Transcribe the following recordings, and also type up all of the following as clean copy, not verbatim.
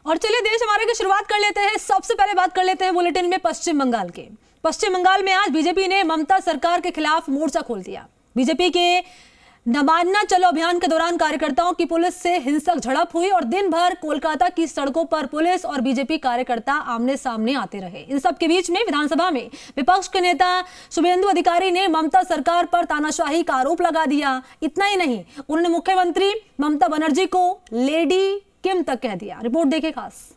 और चलिए देश हमारे की शुरुआत कर लेते हैं। सबसे पहले बात कर लेते हैं बुलेटिन में पश्चिम बंगाल के। पश्चिम बंगाल में आज बीजेपी ने ममता सरकार के खिलाफ मोर्चा खोल दिया। बीजेपी के न मानना चलो अभियान के दौरान कार्यकर्ताओं की पुलिस से हिंसक झड़प हुई और दिन भर कोलकाता की सड़कों पर पुलिस और बीजेपी कार्यकर्ता आमने सामने आते रहे। इन सब के बीच में विधानसभा में विपक्ष के नेता शुभेंदु अधिकारी ने ममता सरकार पर तानाशाही का आरोप लगा दिया। इतना ही नहीं, उन्होंने मुख्यमंत्री ममता बनर्जी को लेडी किम तक कह दिया। रिपोर्ट देखिए खास।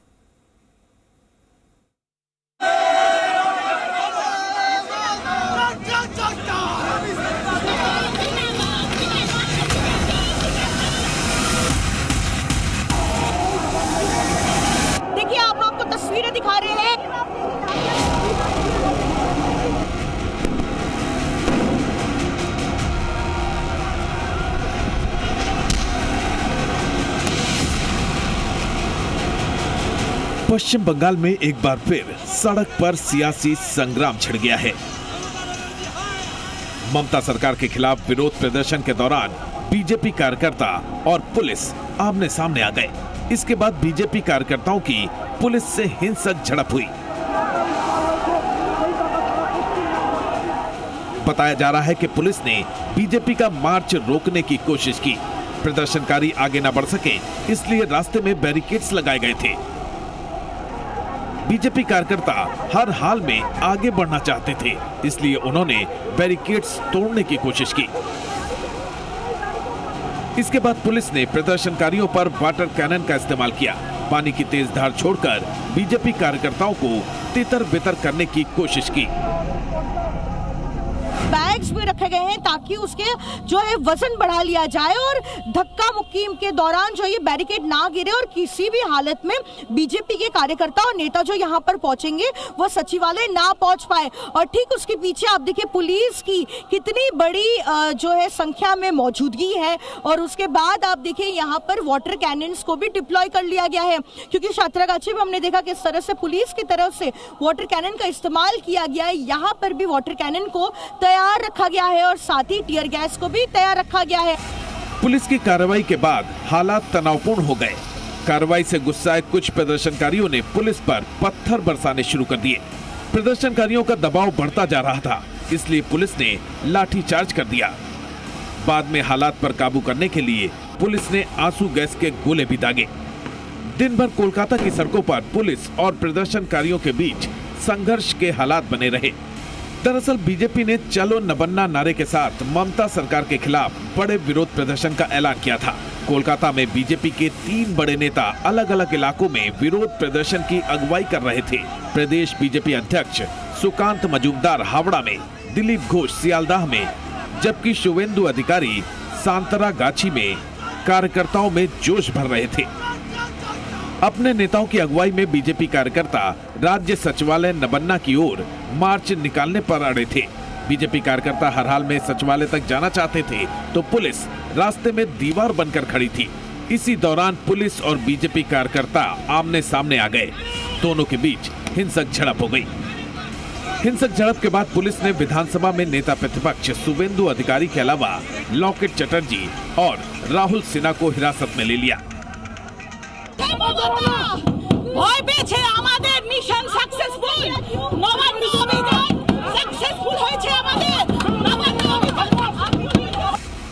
देखिए आप आपको तस्वीरें दिखा रहे हैं। पश्चिम बंगाल में एक बार फिर सड़क पर सियासी संग्राम छिड़ गया है। ममता सरकार के खिलाफ विरोध प्रदर्शन के दौरान बीजेपी कार्यकर्ता और पुलिस आमने सामने आ गए। इसके बाद बीजेपी कार्यकर्ताओं की पुलिस से हिंसक झड़प हुई। बताया जा रहा है कि पुलिस ने बीजेपी का मार्च रोकने की कोशिश की। प्रदर्शनकारी आगे न बढ़ सके इसलिए रास्ते में बैरिकेड्स लगाए गए थे। बीजेपी कार्यकर्ता हर हाल में आगे बढ़ना चाहते थे, इसलिए उन्होंने बैरिकेड्स तोड़ने की कोशिश की। इसके बाद पुलिस ने प्रदर्शनकारियों पर वाटर कैनन का इस्तेमाल किया। पानी की तेज धार छोड़कर बीजेपी कार्यकर्ताओं को तितर बितर करने की कोशिश की। बैग्स में रखे गए हैं ताकि उसके जो है वजन बढ़ा लिया जाए और धक्का मुक्की के दौरान जो ये बैरिकेड ना गिरे और किसी भी हालत में बीजेपी के कार्यकर्ता और नेता जो यहाँ पर पहुंचेंगे वो सचिवालय ना पहुंच पाए। और ठीक उसके पीछे आप देखिए पुलिस की कितनी बड़ी जो है संख्या में मौजूदगी है। और उसके बाद आप देखिए यहाँ पर वाटर कैनन्स को भी डिप्लॉय कर लिया गया है, क्योंकि सातरागाछी में हमने देखा किस तरह से पुलिस की तरफ से वाटर कैनन का इस्तेमाल किया गया है। यहाँ पर भी वाटर कैनन को तैयार रखा गया है और साथ ही टीयर गैस को भी तैयार रखा गया है। पुलिस की कार्रवाई के बाद हालात तनावपूर्ण हो गए। कार्रवाई से गुस्साए कुछ प्रदर्शनकारियों ने पुलिस पर पत्थर बरसाने शुरू कर दिए। प्रदर्शनकारियों का दबाव बढ़ता जा रहा था, इसलिए पुलिस ने लाठीचार्ज कर दिया। बाद में हालात पर काबू करने के लिए पुलिस ने आंसू गैस के गोले भी दागे। दिन भर कोलकाता की सड़कों पर पुलिस और प्रदर्शनकारियों के बीच संघर्ष के हालात बने रहे। दरअसल बीजेपी ने चलो न बनना नारे के साथ ममता सरकार के खिलाफ बड़े विरोध प्रदर्शन का ऐलान किया था। कोलकाता में बीजेपी के 3 बड़े नेता अलग अलग इलाकों में विरोध प्रदर्शन की अगुवाई कर रहे थे। प्रदेश बीजेपी अध्यक्ष सुकांत मजूमदार हावड़ा में, दिलीप घोष सियालदाह में, जबकि शुभेंदु अधिकारी सांतरागाछी में कार्यकर्ताओं में जोश भर रहे थे। अपने नेताओं की अगुवाई में बीजेपी कार्यकर्ता राज्य सचिवालय नबन्ना की ओर मार्च निकालने पर अड़े थे। बीजेपी कार्यकर्ता हर हाल में सचिवालय तक जाना चाहते थे तो पुलिस रास्ते में दीवार बनकर खड़ी थी। इसी दौरान पुलिस और बीजेपी कार्यकर्ता आमने सामने आ गए। दोनों के बीच हिंसक झड़प हो गई। हिंसक झड़प के बाद पुलिस ने विधानसभा में नेता प्रतिपक्ष शुभेंदु अधिकारी के अलावा लॉकेट चटर्जी और राहुल सिन्हा को हिरासत में ले लिया। ভয় পেয়েছে আমাদের মিশন সাকসেসফুল নবান্ন অভিযান সাকসেসফুল হয়েছে আমাদের নবান্ন অভিযান।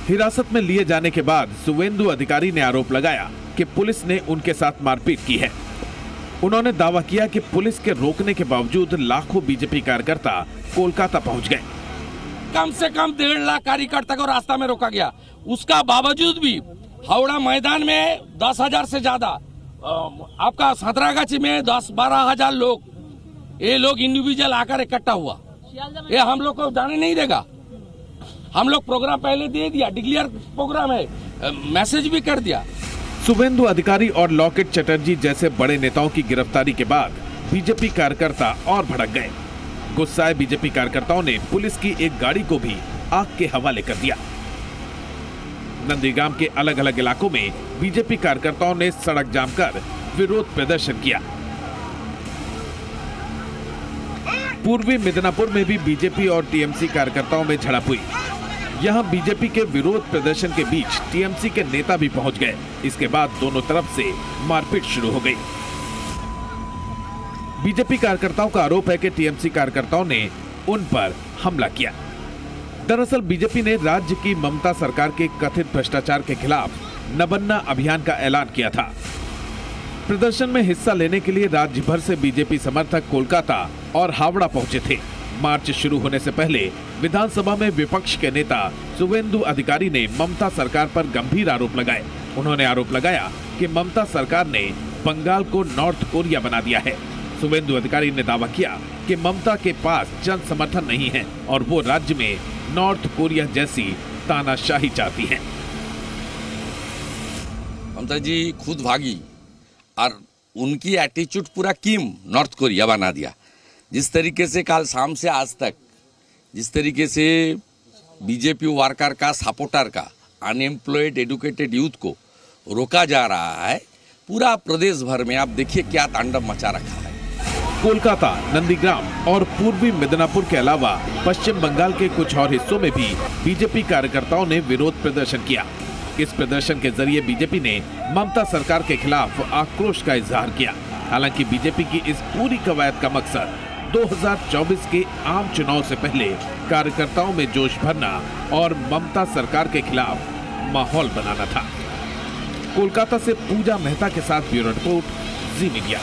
हिरासत में लिए जाने के बाद शुभेंदु अधिकारी ने आरोप लगाया कि पुलिस ने उनके साथ मारपीट की है। उन्होंने दावा किया कि पुलिस के रोकने के बावजूद लाखों बीजेपी कार्यकर्ता कोलकाता पहुंच गए। कम से कम 1.5 लाख कार्यकर्ता को रास्ता में रोका गया। उसका बावजूद भी हावड़ा मैदान में 10,000 से ज्यादा, आपका सांतरागाछी में 10-12 हजार लोग, ये लोग इंडिविजुअल आकर इकट्ठा हुआ। ये हम लोग को जाने नहीं देगा। हम लोग प्रोग्राम पहले दे दिया, डिक्लेयर प्रोग्राम है, मैसेज भी कर दिया। शुभेंदु अधिकारी और लॉकेट चटर्जी जैसे बड़े नेताओं की गिरफ्तारी के बाद बीजेपी कार्यकर्ता और भड़क गए। गुस्साए बीजेपी कार्यकर्ताओं ने पुलिस की एक गाड़ी को भी आग के हवाले कर दिया। नंदीग्राम के अलग अलग इलाकों में बीजेपी कार्यकर्ताओं ने सड़क जाम कर विरोध प्रदर्शन किया। पूर्वी मिदनापुर में भी बीजेपी और टीएमसी कार्यकर्ताओं में झड़प हुई। यहां बीजेपी के विरोध प्रदर्शन के बीच टीएमसी के नेता भी पहुंच गए। इसके बाद दोनों तरफ से मारपीट शुरू हो गई। बीजेपी कार्यकर्ताओं का आरोप है कि टीएमसी कार्यकर्ताओं ने उन पर हमला किया। दरअसल बीजेपी ने राज्य की ममता सरकार के कथित भ्रष्टाचार के खिलाफ नबन्ना अभियान का ऐलान किया था। प्रदर्शन में हिस्सा लेने के लिए राज्य भर से बीजेपी समर्थक कोलकाता और हावड़ा पहुंचे थे। मार्च शुरू होने से पहले विधानसभा में विपक्ष के नेता शुवेंदु अधिकारी ने ममता सरकार पर गंभीर आरोप लगाए। उन्होंने आरोप लगाया कि ममता सरकार ने बंगाल को नॉर्थ कोरिया बना दिया है। शुवेंदु अधिकारी ने दावा किया कि ममता के पास जन समर्थन नहीं है और वो राज्य में नॉर्थ कोरिया जैसी तानाशाही चाहती हैं। ममता जी खुद भागी और उनकी एटीट्यूड पूरा किम नॉर्थ कोरिया बना दिया। जिस तरीके से कल शाम से आज तक जिस तरीके से बीजेपी वर्कर का सपोर्टर का अनएम्प्लॉयड एडुकेटेड यूथ को रोका जा रहा है, पूरा प्रदेश भर में आप देखिए क्या तांडव मचा रखा है। कोलकाता, नंदीग्राम और पूर्वी मिदनापुर के अलावा पश्चिम बंगाल के कुछ और हिस्सों में भी बीजेपी कार्यकर्ताओं ने विरोध प्रदर्शन किया। इस प्रदर्शन के जरिए बीजेपी ने ममता सरकार के खिलाफ आक्रोश का इजहार किया। हालांकि बीजेपी की इस पूरी कवायद का मकसद 2024 के आम चुनाव से पहले कार्यकर्ताओं में जोश भरना और ममता सरकार के खिलाफ माहौल बनाना था। कोलकाता से पूजा मेहता के साथ ब्यूरो रिपोर्ट, जी मीडिया।